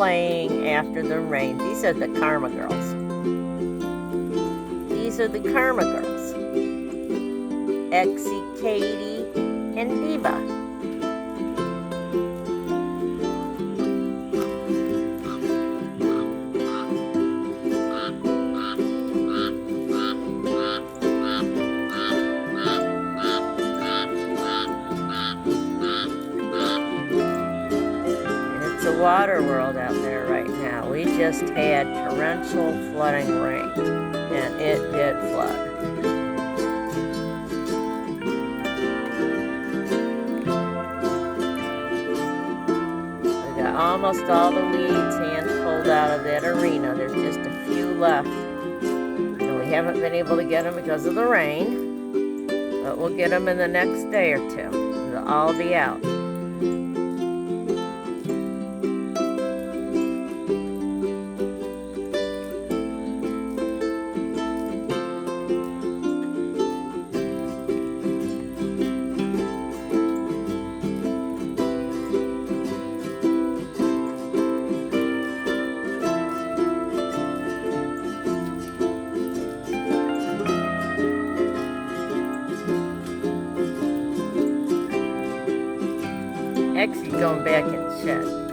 playing after the rain. These are the Karma Girls. These are the Karma Girls. Exie, Katie, and Diva. It's a water world out there right now. We just had torrential flooding rain, and it did flood. We got almost all the weeds hand pulled out of that arena. There's just a few left, and we haven't been able to get them because of the rain, but we'll get them in the next day or two. They'll all be out. Exie's going back in the shed.